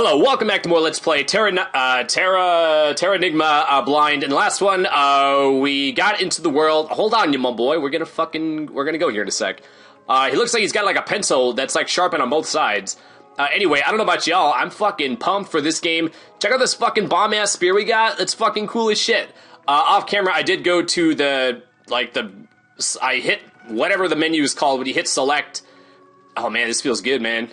Hello, welcome back to more Let's Play Terranigma Blind. In the last one, we got into the world. Hold on, you my boy. We're gonna go here in a sec. He looks like he's got like a pencil that's like sharpened on both sides. Anyway, I don't know about y'all. I'm fucking pumped for this game. Check out this fucking bomb-ass spear we got. It's fucking cool as shit. Off camera, I did go to I hit whatever the menu is called when you hit select. Oh man, this feels good, man.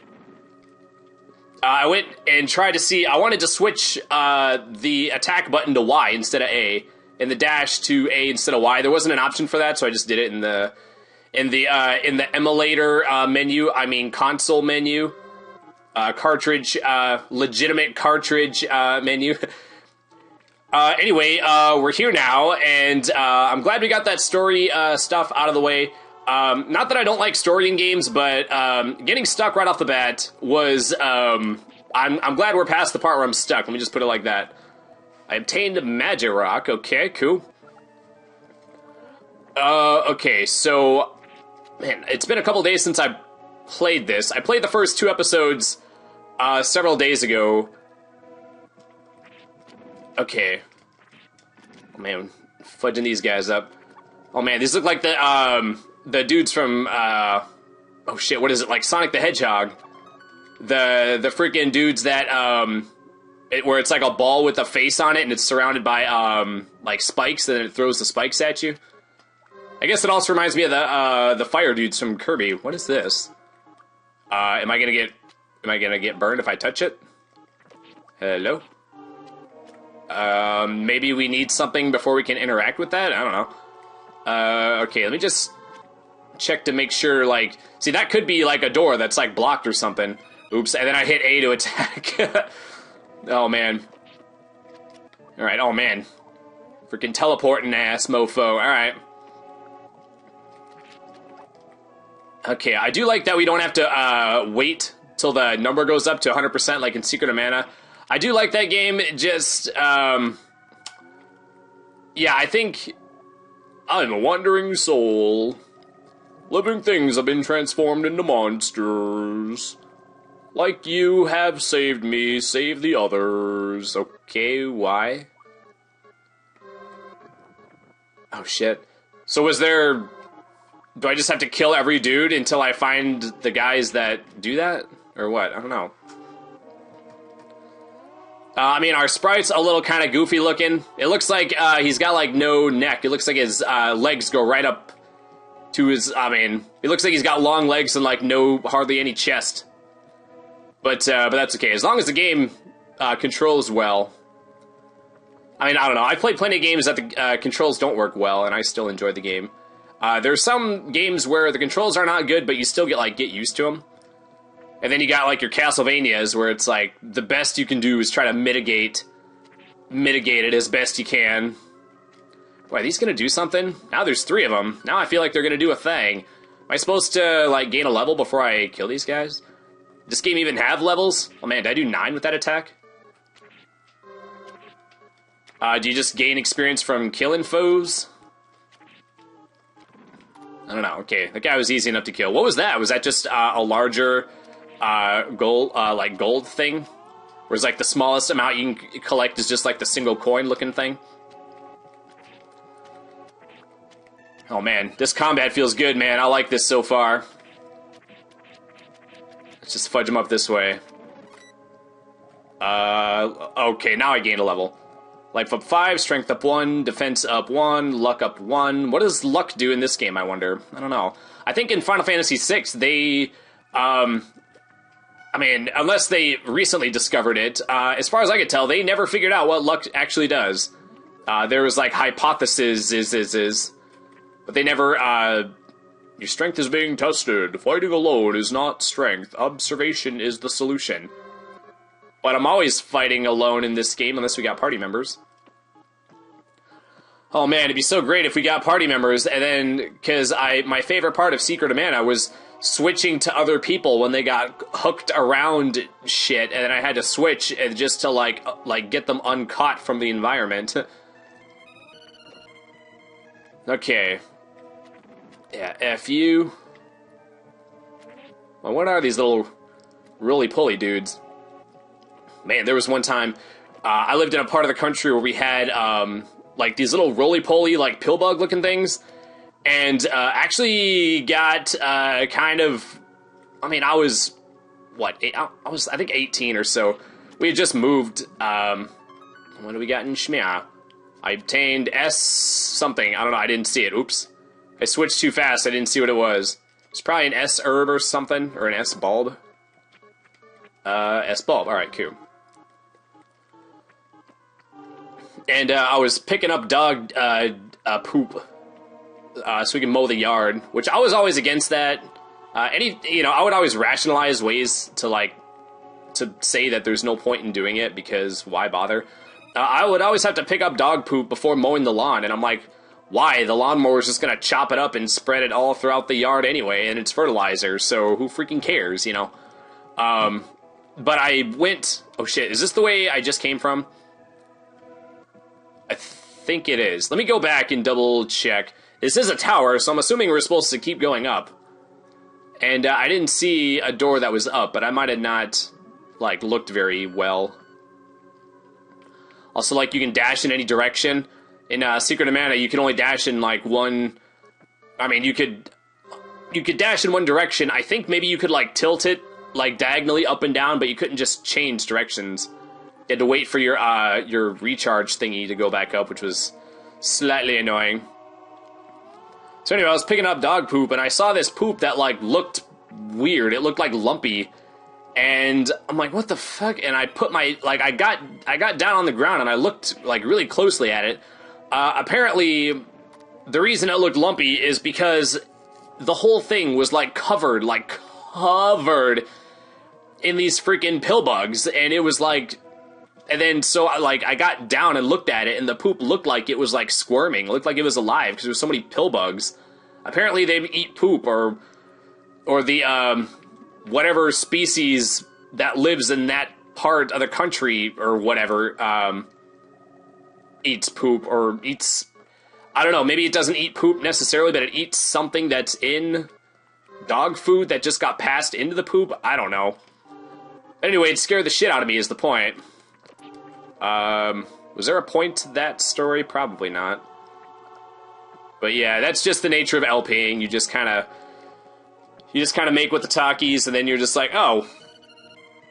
I went and tried to see. I wanted to switch the attack button to Y instead of A, and the dash to A instead of Y. There wasn't an option for that, so I just did it in the emulator menu. I mean console menu, cartridge, legitimate cartridge menu. Anyway, we're here now, and I'm glad we got that story stuff out of the way. Not that I don't like story in games, but getting stuck right off the bat was, I'm glad we're past the part where I'm stuck. Let me just put it like that. I obtained a magic rock. Okay, cool. Okay, so, man, it's been a couple days since I played this. I played the first 2 episodes, several days ago. Okay. Oh, man, fudging these guys up. Oh, man, these look like the dudes from, oh shit, what is it, like Sonic the Hedgehog? The freaking dudes that, where it's like a ball with a face on it and it's surrounded by, like spikes, and then it throws the spikes at you. I guess it also reminds me of the fire dudes from Kirby. What is this? Am I gonna get burned if I touch it? Hello? Maybe we need something before we can interact with that? I don't know. Okay, let me just check to make sure, like, see, that could be like a door that's like blocked or something. Oops, and then I hit A to attack. Oh man. Alright, oh man. Freaking teleporting ass mofo. Alright. Okay, I do like that we don't have to wait till the number goes up to 100% like in Secret of Mana. I do like that game, just, yeah, I think I'm a wandering soul. Living things have been transformed into monsters. Like you have saved me, save the others. Okay, why? Oh shit. So was there... Do I just have to kill every dude until I find the guys that do that? Or what? I don't know. I mean, our sprite's a little kind of goofy looking. It looks like he's got like no neck. It looks like his legs go right up to his, I mean, it looks like he's got long legs and like hardly any chest. But that's okay. As long as the game controls well. I mean, I don't know. I've played plenty of games that the controls don't work well, and I still enjoy the game. There's some games where the controls are not good, but you still get used to them. And then you got like your Castlevanias where it's like the best you can do is try to mitigate it as best you can. Boy, are these gonna do something? Now there's 3 of them. Now I feel like they're gonna do a thing. Am I supposed to like gain a level before I kill these guys? Does this game even have levels? Oh man, did I do 9 with that attack? Do you just gain experience from killing foes? I don't know. Okay, that guy was easy enough to kill. What was that? Was that just a larger gold thing? Whereas like the smallest amount you can collect is just like the single coin looking thing? Oh man, this combat feels good, man. I like this so far. Let's just fudge him up this way. Okay, now I gained a level. Life up 5, strength up 1, defense up 1, luck up 1. What does luck do in this game, I wonder? I don't know. I think in Final Fantasy VI, they, I mean, unless they recently discovered it, as far as I could tell, they never figured out what luck actually does. There was, like, hypothesis, but they never, your strength is being tested. Fighting alone is not strength. Observation is the solution. But I'm always fighting alone in this game unless we got party members. Oh man, it'd be so great if we got party members, and then, because my favorite part of Secret of Mana was switching to other people when they got hooked around shit, and then I had to switch and just to, like get them uncaught from the environment. Okay. Yeah, F you. Well, what are these little roly-poly dudes? Man, there was one time I lived in a part of the country where we had like these little roly-poly, like pill bug looking things, and actually got kind of. I mean, I was what? I was I think 18 or so. We had just moved. What do we got in Shmia? I obtained S something. I don't know. I didn't see it. Oops. I switched too fast. I didn't see what it was. It's probably an S herb or something, or an S bulb. S bulb. All right, cool. And I was picking up dog poop so we can mow the yard, which I was always against that. I would always rationalize ways to say that there's no point in doing it because why bother? I would always have to pick up dog poop before mowing the lawn, and I'm like, why? The lawnmower's just gonna chop it up and spread it all throughout the yard anyway, and it's fertilizer, so who freaking cares, you know? But I went... Oh shit, is this the way I just came from? I think it is. Let me go back and double check. This is a tower, so I'm assuming we're supposed to keep going up. And I didn't see a door that was up, but I might have not, like, looked very well. Also, like, you can dash in any direction. In Secret of Mana, you can only dash in, like, one... I mean, you could dash in one direction. I think maybe you could, like, tilt it, like, diagonally up and down, but you couldn't just change directions. You had to wait for your recharge thingy to go back up, which was slightly annoying. So anyway, I was picking up dog poop, and I saw this poop that, like, looked weird. It looked, like, lumpy. And I'm like, what the fuck? And I put my, like, I got down on the ground, and I looked, like, really closely at it. Apparently, the reason it looked lumpy is because the whole thing was, like, covered in these freaking pill bugs. And it was, like... And then, so, like, I got down and looked at it, and the poop looked like it was, like, squirming. It looked like it was alive, because there was so many pill bugs. Apparently, they eat poop, or the, whatever species that lives in that part of the country, or whatever, eats poop, or eats... I don't know, maybe it doesn't eat poop necessarily, but it eats something that's in dog food that just got passed into the poop. I don't know. Anyway, it scared the shit out of me, is the point. Was there a point to that story? Probably not. But yeah, that's just the nature of LPing. You just kind of make with the talkies, and then you're just like, oh,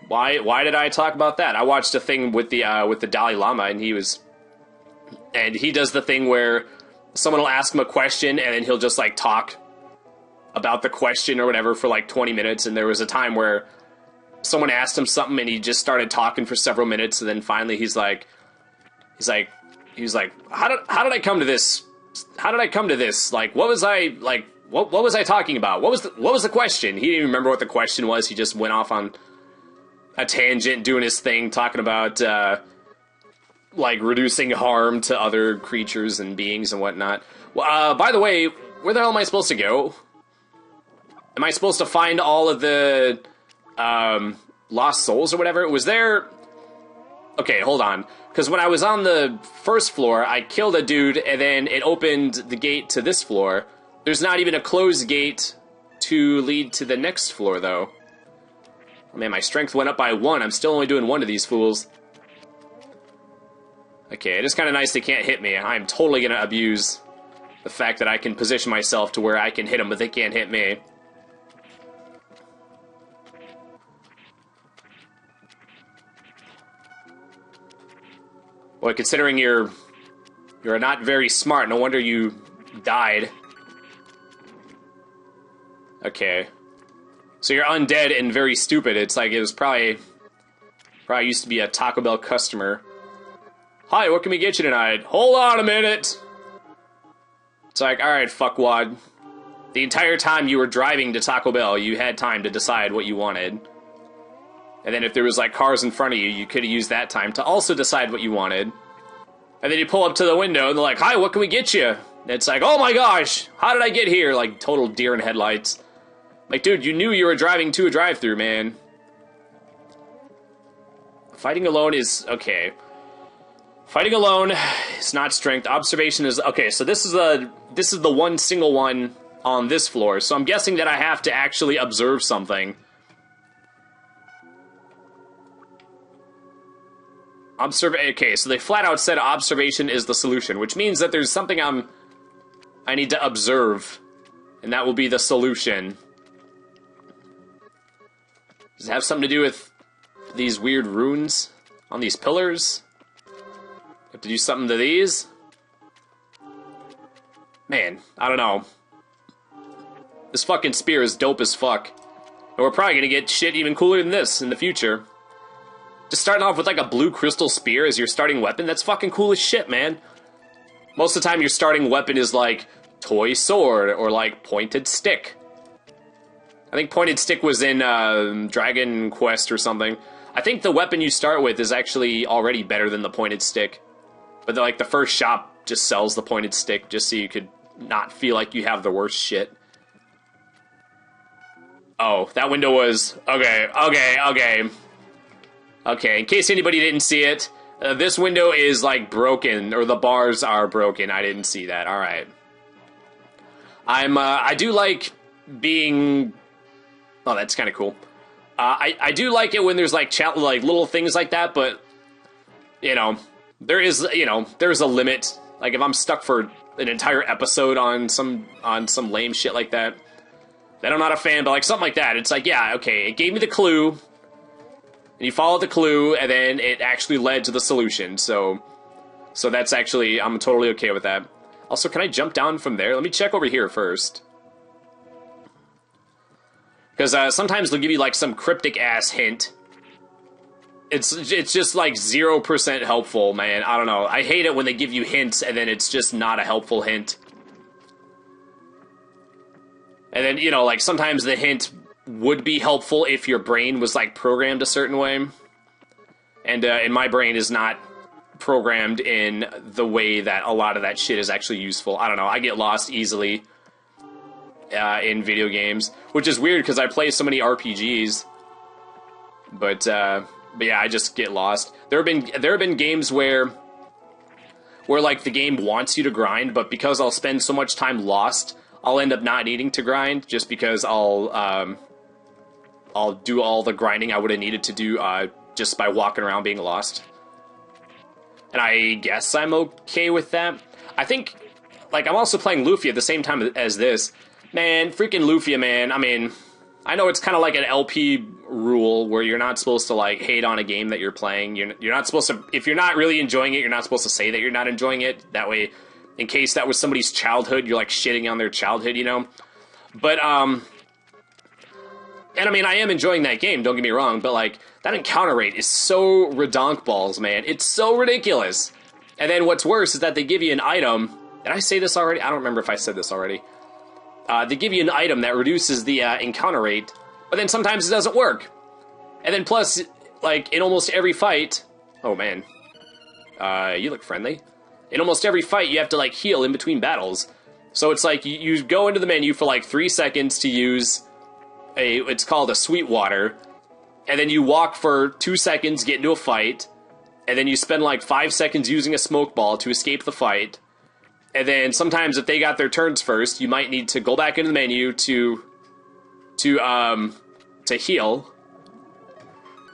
why did I talk about that? I watched a thing with the Dalai Lama, and he does the thing where someone will ask him a question, and then he'll just, like, talk about the question or whatever for, like, 20 minutes, and there was a time where someone asked him something, and he just started talking for several minutes, and then finally he's like, how did I come to this? How did I come to this? Like, what was I talking about? What was the question? He didn't even remember what the question was. He just went off on a tangent, doing his thing, talking about, like, reducing harm to other creatures and beings and whatnot. Well, by the way, where the hell am I supposed to go? Am I supposed to find all of the lost souls or whatever? Was there... Okay, hold on. Because when I was on the first floor, I killed a dude, and then it opened the gate to this floor. There's not even a closed gate to lead to the next floor, though. Oh, man, my strength went up by 1. I'm still only doing 1 of these fools. Okay, it is kind of nice they can't hit me. I'm totally going to abuse the fact that I can position myself to where I can hit them, but they can't hit me. Boy, considering you're not very smart, no wonder you died. Okay. So you're undead and very stupid. It's like it was probably used to be a Taco Bell customer. Hi, what can we get you tonight? Hold on a minute! It's like, alright, fuckwad. The entire time you were driving to Taco Bell, you had time to decide what you wanted. And then if there was, like, cars in front of you, you could have used that time to also decide what you wanted. And then you pull up to the window, and they're like, hi, what can we get you? And it's like, oh my gosh, how did I get here? Like, total deer in headlights. Like, dude, you knew you were driving to a drive-thru, man. Fighting alone is... okay. Fighting alone is not strength. Observation is... okay, so this is the one single one on this floor. So I'm guessing that I have to actually observe something. Okay, so they flat out said observation is the solution, which means that there's something I need to observe, and that will be the solution. Does it have something to do with these weird runes on these pillars? Have to do something to these? Man, I don't know. This fucking spear is dope as fuck. And we're probably gonna get shit even cooler than this in the future. Just starting off with like a blue crystal spear as your starting weapon, that's fucking cool as shit, man. Most of the time your starting weapon is like toy sword or like pointed stick. I think pointed stick was in Dragon Quest or something. I think the weapon you start with is actually already better than the pointed stick. But like the first shop just sells the pointed stick just so you could not feel like you have the worst shit. Oh, that window was... Okay, in case anybody didn't see it, this window is, like, broken, or the bars are broken. I didn't see that. Alright. I do like being... Oh, that's kind of cool. I do like it when there's, like, little things like that, but, you know, there's a limit. Like, if I'm stuck for an entire episode on some lame shit like that, then I'm not a fan, but, like, something like that, it's like, yeah, okay, it gave me the clue, and you followed the clue, and then it actually led to the solution, so that's actually, I'm totally okay with that. Also, can I jump down from there? Let me check over here first. Because sometimes they'll give you, like, some cryptic-ass hint. It's just, like, 0% helpful, man. I don't know. I hate it when they give you hints, and then it's just not a helpful hint. And then, you know, like, sometimes the hint would be helpful if your brain was, like, programmed a certain way. And my brain is not programmed in the way that a lot of that shit is actually useful. I don't know. I get lost easily in video games, which is weird because I play so many RPGs. But yeah, I just get lost. There have been games where like the game wants you to grind, but because I'll spend so much time lost, I'll end up not needing to grind just because I'll do all the grinding I would have needed to do just by walking around being lost. And I guess I'm okay with that. I think, like, I'm also playing Lufia at the same time as this. Man, freaking Lufia, man. I mean, I know it's kind of like an LP rule where you're not supposed to, like, hate on a game that you're playing. You're not supposed to, if you're not really enjoying it, you're not supposed to say that you're not enjoying it. That way, in case that was somebody's childhood, you're, like, shitting on their childhood, you know? But, and I mean, I am enjoying that game, don't get me wrong, but, like, that encounter rate is so redonk-balls, man. It's so ridiculous. And then what's worse is that they give you an item. Did I say this already? I don't remember if I said this already. They give you an item that reduces the encounter rate, but then sometimes it doesn't work. And then plus, like, in almost every fight... Oh, man. You look friendly. In almost every fight, you have to, like, heal in between battles. So it's like, you go into the menu for, like, 3 seconds to use it's called a Sweetwater, and then you walk for 2 seconds, get into a fight, and then you spend, like, 5 seconds using a smoke ball to escape the fight. And then sometimes if they got their turns first, you might need to go back into the menu to heal.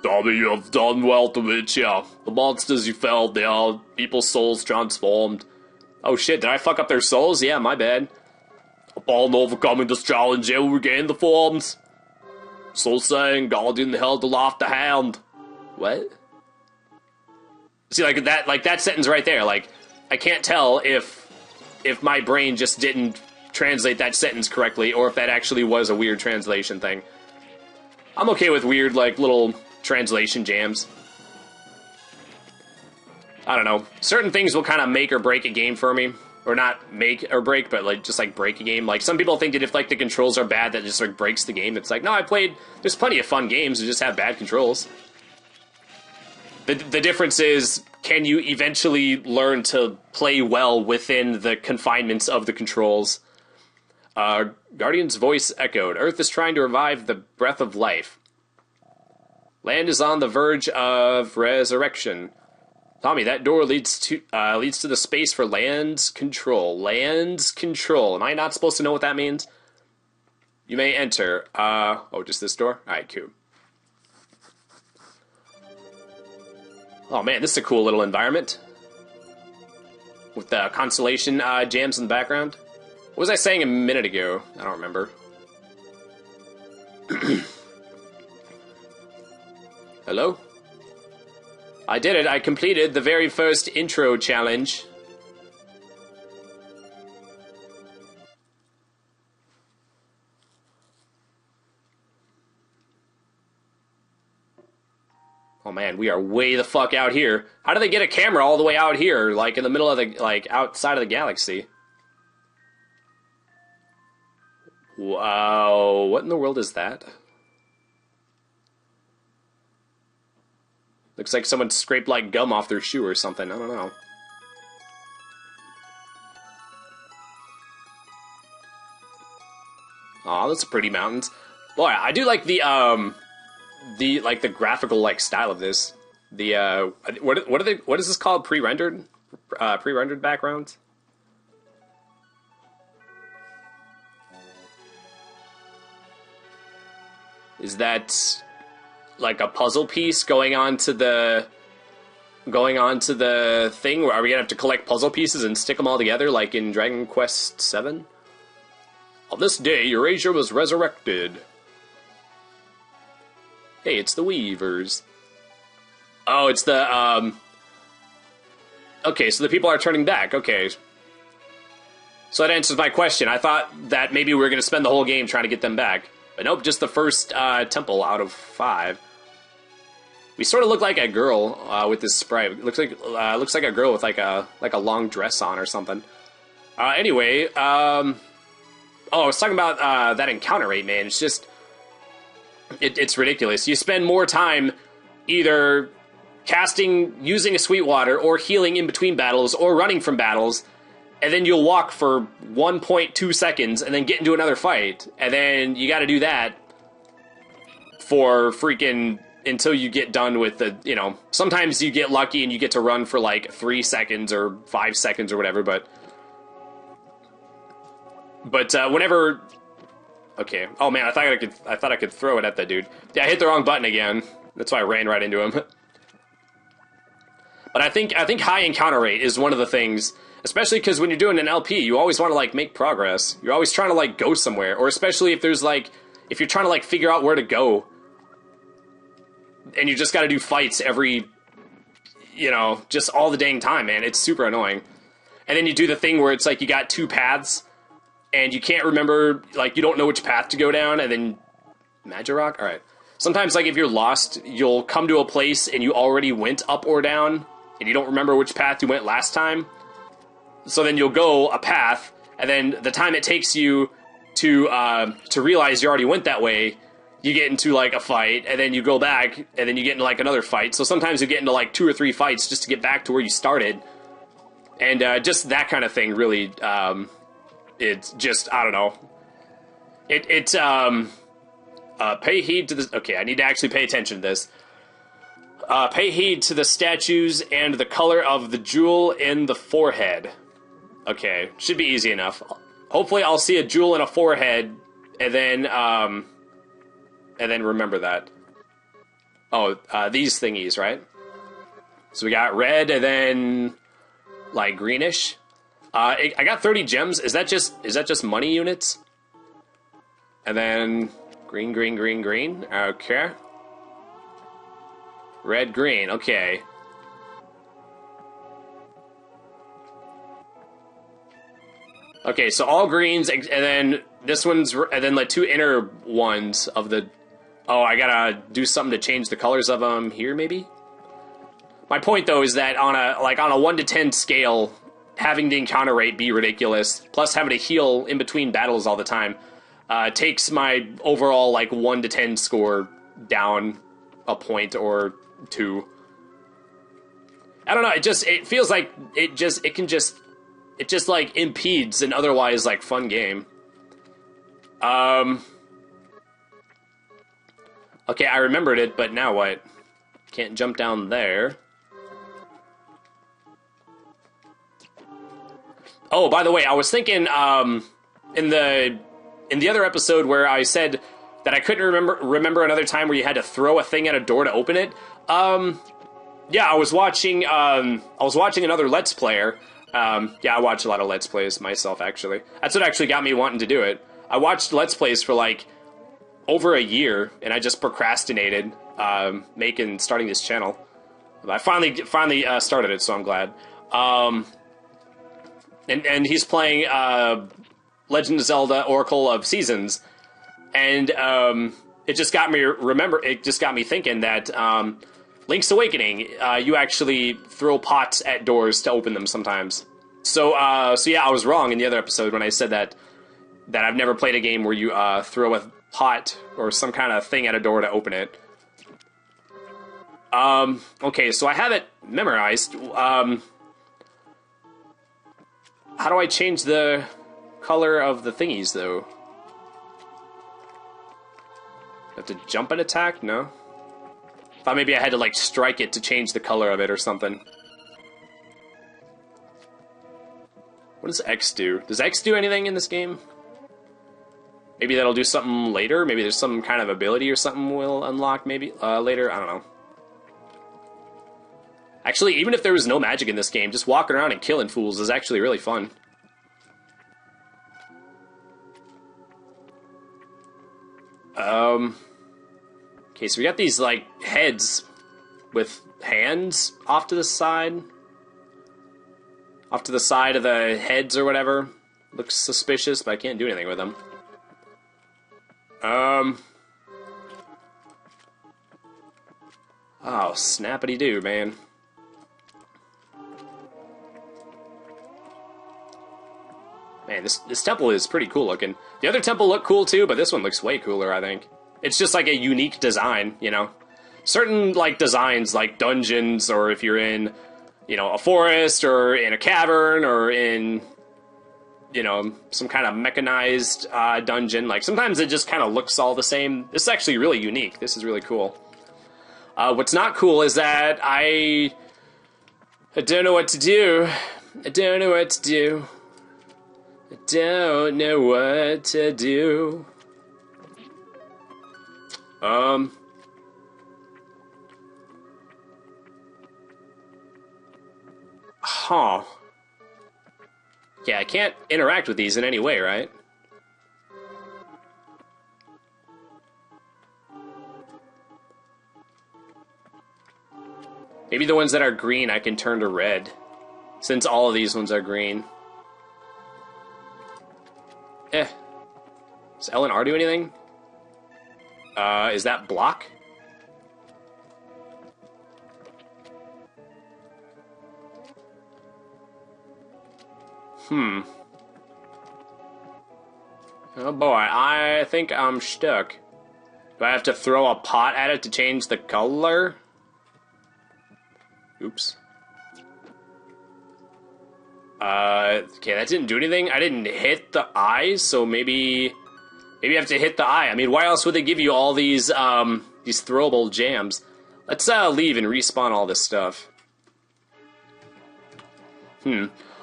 Tommy, you have done well to reach ya. The monsters you felled, they are people's souls transformed. Oh shit, did I fuck up their souls? Yeah, my bad. Upon overcoming this challenge, they will regain the forms. So saying, Guardian held aloft the hand. What? See, like that sentence right there, like, I can't tell if my brain just didn't translate that sentence correctly, or if that actually was a weird translation thing. I'm okay with weird, like, little translation jams. I don't know. Certain things will kind of make or break a game for me. Or not make or break, but, like, just, like, break a game. Like, some people think that if, like, the controls are bad, that just, like, breaks the game. It's like, no, there's plenty of fun games that just have bad controls. The difference is, can you eventually learn to play well within the confinements of the controls? Guardian's voice echoed. Earth is trying to revive the breath of life. Land is on the verge of resurrection. Tommy, that door leads to the space for land's control. Land's control. Am I not supposed to know what that means? You may enter. Oh, just this door? Alright, cool. Oh man, this is a cool little environment. With the constellation jams in the background. What was I saying a minute ago? I don't remember. Hello? I did it. I completed the very first intro challenge. Oh man, we are way the fuck out here. How do they get a camera all the way out here, like in the middle of the, like, outside of the galaxy? Wow, what in the world is that? Looks like someone scraped, like, gum off their shoe or something, I don't know. Aw, that's pretty mountains. Boy, I do like the graphical, like, style of this. The, what is this called? Pre-rendered? Pre-rendered backgrounds? Is that like a puzzle piece going on to the thing? Are we gonna have to collect puzzle pieces and stick them all together like in Dragon Quest VII? On this day, Eurasia was resurrected. Hey, it's the Weavers. Oh, it's the, okay, so the people are turning back, okay. So that answers my question. I thought that maybe we were going to spend the whole game trying to get them back. But nope, just the first, temple out of 5. We sort of look like a girl, with this sprite. It looks like a girl with, like a long dress on or something. Anyway, oh, I was talking about, that encounter rate, man. It's just... It's ridiculous. You spend more time either casting, using a Sweetwater, or healing in between battles, or running from battles, and then you'll walk for 1.2 seconds, and then get into another fight, and then you gotta do that for freaking... until you get done with the, you know... Sometimes you get lucky and you get to run for, like, 3 seconds or 5 seconds or whatever, but... whenever... Okay. Oh man, I thought I could throw it at that dude. Yeah, I hit the wrong button again. That's why I ran right into him. But I think high encounter rate is one of the things, especially because when you're doing an LP, you always want to like make progress. You're always trying to like go somewhere, or especially if there's like if you're trying to like figure out where to go, and you just got to do fights every, you know, just all the dang time, man. It's super annoying. And then you do the thing where it's like you got 2 paths. And you can't remember, like, you don't know which path to go down, and then... Magirock? Alright. Sometimes, like, if you're lost, you'll come to a place and you already went up or down, and you don't remember which path you went last time. So then you'll go a path, and then the time it takes you to realize you already went that way, you get into, like, a fight, and then you go back, and then you get into, like, another fight. So sometimes you get into, like, 2 or 3 fights just to get back to where you started. And just that kind of thing really... it's just, I don't know. Pay heed to this. Okay, I need to actually pay attention to this. Pay heed to the statues and the color of the jewel in the forehead. Okay, should be easy enough. Hopefully I'll see a jewel in a forehead, and then remember that. Oh, these thingies, right? So we got red, and then, like, greenish. I got 30 gems. Is that just money units? And then green, green, green, green. Okay. Red, green. Okay. Okay, so all greens, and then this one's, and then like 2 inner ones of the... Oh, I gotta do something to change the colors of them here, maybe? My point, though, is that on a 1 to 10 scale... having the encounter rate be ridiculous, plus having to heal in between battles all the time, takes my overall, like, 1 to 10 score down a point or 2. I don't know, it feels like it just like, impedes an otherwise, like, fun game. Okay, I remembered it, but now what? Can't jump down there. Oh, by the way, I was thinking, in the other episode where I said that I couldn't remember another time where you had to throw a thing at a door to open it, Yeah, I was watching another Let's Player. Yeah, I watch a lot of Let's Plays myself, actually. That's what actually got me wanting to do it. I watched Let's Plays for, like, over a year, and I just procrastinated starting this channel. I finally started it, so I'm glad. And he's playing Legend of Zelda Oracle of Seasons, and it just got me thinking that Link's Awakening, you actually throw pots at doors to open them sometimes. So yeah, I was wrong in the other episode when I said that I've never played a game where you throw a pot or some kind of thing at a door to open it. Okay, so I have it memorized. How do I change the color of the thingies, though? Have to jump and attack? No. Thought maybe I had to, like, strike it to change the color of it or something. What does X do? Does X do anything in this game? Maybe that'll do something later? Maybe there's some kind of ability or something we'll unlock maybe later? I don't know. Actually, even if there was no magic in this game, just walking around and killing fools is actually really fun. Okay, so we got these, like, heads with hands off to the side. Off to the side of the heads or whatever. Looks suspicious, but I can't do anything with them. Oh, snappity-doo, man. Man, this temple is pretty cool looking. The other temple looked cool too, but this one looks way cooler, I think. It's just like a unique design, you know? Certain, like, designs, like dungeons, or if you're in, you know, a forest, or in a cavern, or in, you know, some kind of mechanized dungeon, like, sometimes it just kind of looks all the same. This is actually really unique. This is really cool. What's not cool is that I don't know what to do. I don't know what to do. I don't know what to do. Huh. Yeah, I can't interact with these in any way, right? Maybe the ones that are green I can turn to red, since all of these ones are green. Does L and R do anything? Is that block? Oh boy, I think I'm stuck. Do I have to throw a pot at it to change the color? Oops. Okay, that didn't do anything. I didn't hit the eye, so maybe you have to hit the eye. I mean, why else would they give you all these throwable jams? Let's leave and respawn all this stuff.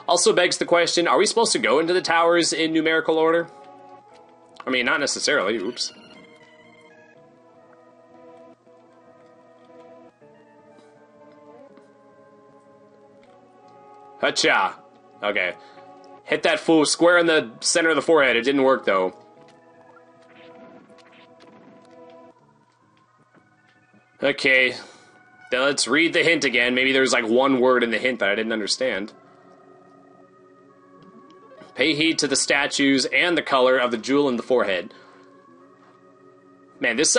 Also begs the question, are we supposed to go into the towers in numerical order? I mean, not necessarily. Oops. Hacha. Okay. Hit that fool square in the center of the forehead. It didn't work, though. Okay. Then let's read the hint again. Maybe there's like one word in the hint that I didn't understand. Pay heed to the statues and the color of the jewel in the forehead. Man, this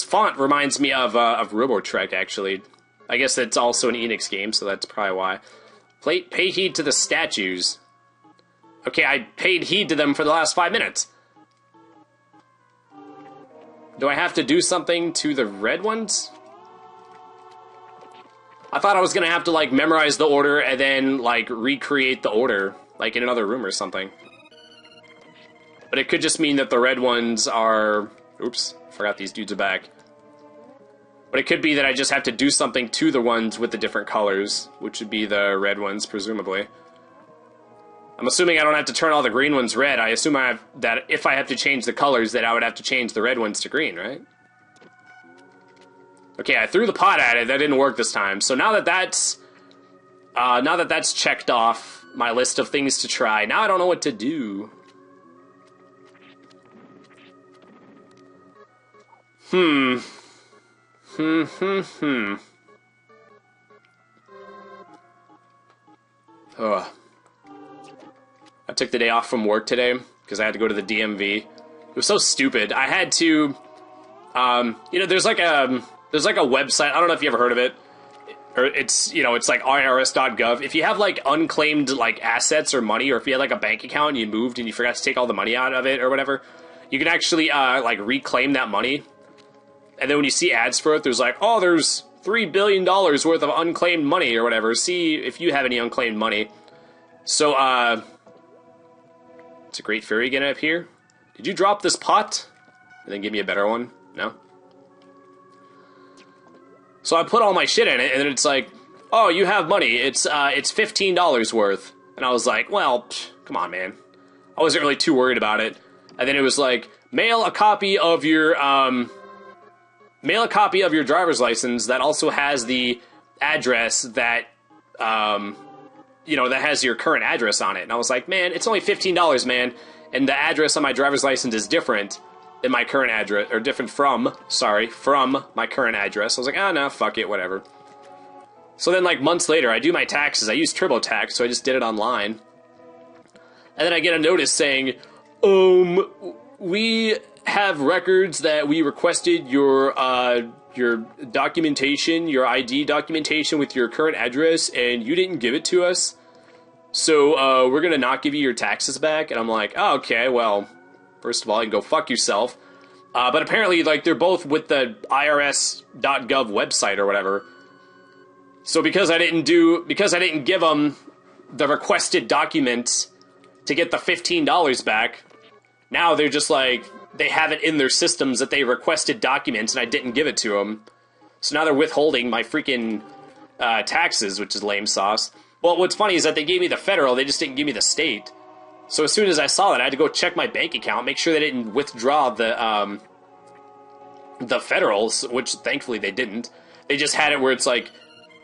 font reminds me of Robotrek, actually. I guess it's also an Enix game, so that's probably why. Pay heed to the statues. Okay, I paid heed to them for the last 5 minutes. Do I have to do something to the red ones? I thought I was gonna have to, like, memorize the order and then, like, recreate the order, like, in another room or something. But it could just mean that the red ones are... Oops, forgot these dudes are back. But it could be that I just have to do something to the ones with the different colors, which would be the red ones, presumably. I'm assuming I don't have to turn all the green ones red. I assume that if I have to change the colors, that I would have to change the red ones to green, right? Okay, I threw the pot at it. That didn't work this time. So now that that's checked off my list of things to try, now I don't know what to do. Ugh. I took the day off from work today because I had to go to the DMV. It was so stupid. I had to, you know, there's like a website. I don't know if you ever heard of it. Or it's, you know, it's like irs.gov. If you have like unclaimed like assets or money, or if you had like a bank account and you moved and you forgot to take all the money out of it or whatever, you can actually like reclaim that money. And then when you see ads for it, there's like, oh, there's $3 billion worth of unclaimed money or whatever. See if you have any unclaimed money. So, it's a great fairy again up here. Did you drop this pot? And then give me a better one? No? So I put all my shit in it, and then it's like, oh, you have money. It's $15 worth. And I was like, well, come on, man. I wasn't really too worried about it. And then it was like, mail a copy of your driver's license that also has the address that, you know, that has your current address on it. And I was like, man, it's only $15, man. And the address on my driver's license is different than my current address, or different from my current address. I was like, oh, no, fuck it, whatever. So then, like, months later, I do my taxes. I use TurboTax, so I just did it online. And then I get a notice saying, we have records that we requested your documentation, your ID documentation with your current address, and you didn't give it to us. So, we're gonna not give you your taxes back. And I'm like, oh, okay, well, first of all, you can go fuck yourself. But apparently, like, they're both with the irs.gov website or whatever. So because I didn't give them the requested documents to get the $15 back, now they're just like, they have it in their systems that they requested documents and I didn't give it to them. So now they're withholding my freaking taxes, which is lame sauce. Well, what's funny is that they gave me the federal, they just didn't give me the state. So as soon as I saw that, I had to go check my bank account, make sure they didn't withdraw the federals, which thankfully they didn't. They just had it where it's like,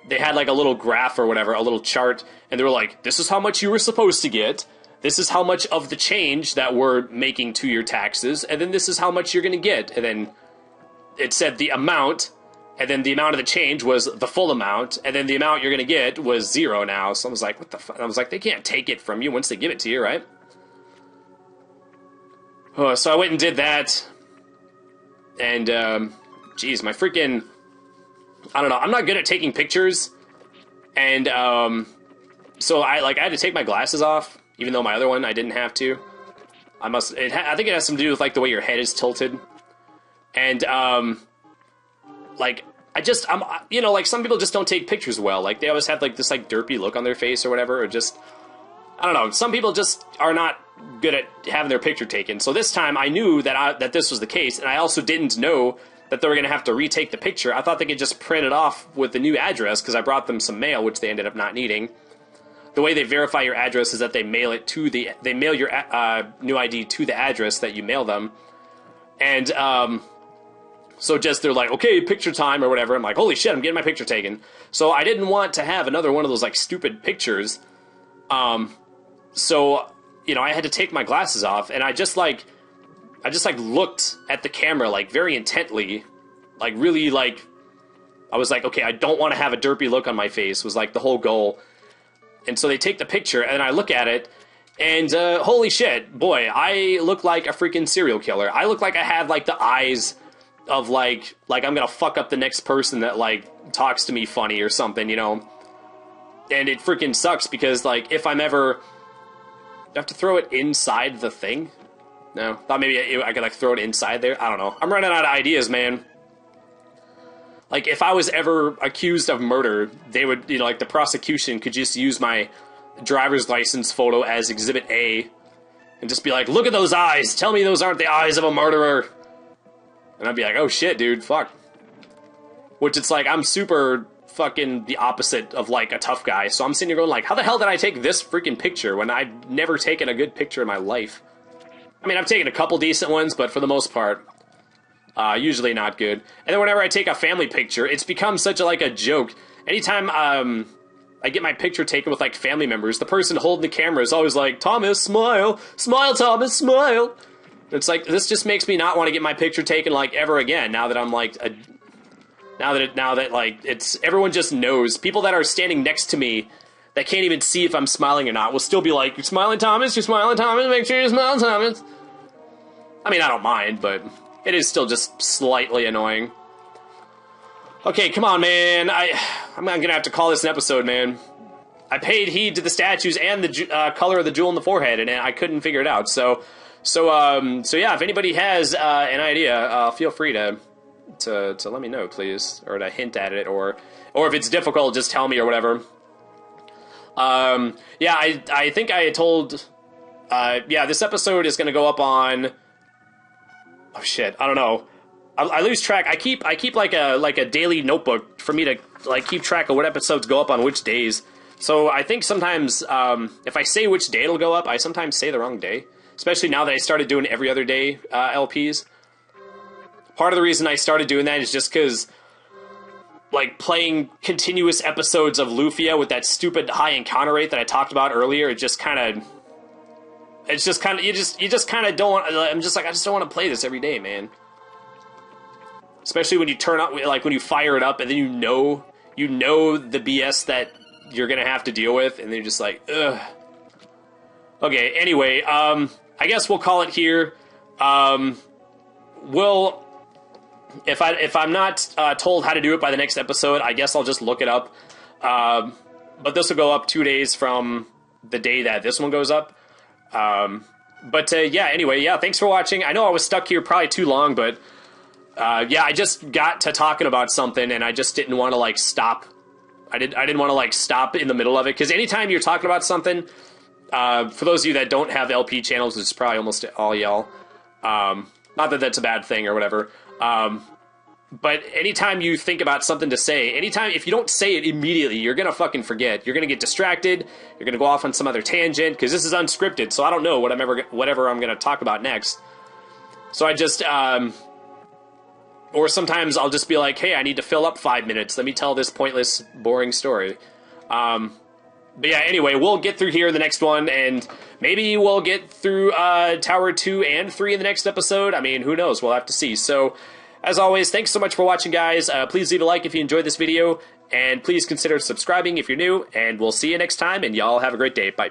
they had like a little graph or whatever, a little chart, and they were like, this is how much you were supposed to get, this is how much of the change that we're making to your taxes, and then this is how much you're going to get. And then it said the amount, and then the amount of the change was the full amount, and then the amount you're going to get was zero now. So I was like, what the fuck? I was like, they can't take it from you once they give it to you, right? Oh, so I went and did that, and, geez, my freaking, I don't know, I'm not good at taking pictures, and, so I had to take my glasses off, even though my other one I didn't have to. I think it has something to do with, like, the way your head is tilted, and, like, you know, like, some people just don't take pictures well, like, they always have, like, this, like, derpy look on their face or whatever, or just, I don't know, some people just are not good at having their picture taken. So this time I knew that this was the case, and I also didn't know that they were going to have to retake the picture. I thought they could just print it off with the new address, because I brought them some mail, which they ended up not needing. The way they verify your address is that they mail your new ID to the address that you mail them. And, so just, they're like, okay, picture time or whatever. I'm like, holy shit, I'm getting my picture taken. So I didn't want to have another one of those, like, stupid pictures. So, you know, I had to take my glasses off, and I just looked at the camera, like, very intently, like, really, like, I was like, okay, I don't want to have a derpy look on my face, was, like, the whole goal. And so they take the picture, and I look at it, and, holy shit, boy, I look like a freaking serial killer. I look like I have, like, the eyes of, like I'm gonna fuck up the next person that, like, talks to me funny or something, you know? And it freaking sucks, because, like, if I'm ever... Do I have to throw it inside the thing? No. Thought maybe I could, like, throw it inside there. I don't know. I'm running out of ideas, man. Like, if I was ever accused of murder, they would, you know, like, the prosecution could just use my driver's license photo as Exhibit A and just be like, look at those eyes! Tell me those aren't the eyes of a murderer! And I'd be like, oh shit, dude, fuck. Which it's like, I'm super... fucking the opposite of, like, a tough guy. So I'm sitting here going, like, how the hell did I take this freaking picture when I've never taken a good picture in my life? I mean, I've taken a couple decent ones, but for the most part, Usually not good. And then whenever I take a family picture, it's become such a joke. Anytime I get my picture taken with like family members, the person holding the camera is always like, Thomas, smile, smile, Thomas, smile. It's like, this just makes me not want to get my picture taken like ever again. Now that I'm like, now that like it's everyone just knows. People that are standing next to me that can't even see if I'm smiling or not will still be like, you're smiling, Thomas. You're smiling, Thomas. Make sure you smile, Thomas. I mean, I don't mind, but it is still just slightly annoying. Okay, come on, man. I'm gonna have to call this an episode, man. I paid heed to the statues and the color of the jewel in the forehead, and I couldn't figure it out. So yeah, if anybody has an idea, feel free to let me know, please, or to hint at it, or if it's difficult, just tell me or whatever. Yeah, I think I had told. Yeah, this episode is gonna go up on. Oh shit, I don't know. I lose track. I keep like a daily notebook for me to like keep track of what episodes go up on which days. So I think sometimes if I say which day it'll go up, I sometimes say the wrong day. Especially now that I started doing every other day LPs. Part of the reason I started doing that is just because, like, playing continuous episodes of Lufia with that stupid high encounter rate that I talked about earlier, it just kind of. It's just kind of you just kind of don't want. I'm just like, I just don't want to play this every day, man. Especially when you turn up, like when you fire it up, and then you know the BS that you're gonna have to deal with, and then you're just like, ugh. Okay. Anyway, I guess we'll call it here. If I'm not told how to do it by the next episode, I guess I'll just look it up. But this will go up 2 days from the day that this one goes up. Yeah, anyway, yeah, thanks for watching. I know I was stuck here probably too long, but yeah, I just got to talking about something and I just didn't want to like stop. I didn't want to like stop in the middle of it, because anytime you're talking about something, for those of you that don't have LP channels, which is probably almost all y'all, not that that's a bad thing or whatever, but anytime you think about something to say, if you don't say it immediately, you're gonna fucking forget. You're gonna get distracted. You're gonna go off on some other tangent, because this is unscripted, so I don't know whatever I'm gonna talk about next. So I just, or sometimes I'll just be like, hey, I need to fill up 5 minutes. Let me tell this pointless, boring story. But yeah, anyway, we'll get through here in the next one, and maybe we'll get through Tower 2 and 3 in the next episode. I mean, who knows? We'll have to see. So, as always, thanks so much for watching, guys. Please leave a like if you enjoyed this video, and please consider subscribing if you're new, and we'll see you next time, and y'all have a great day. Bye.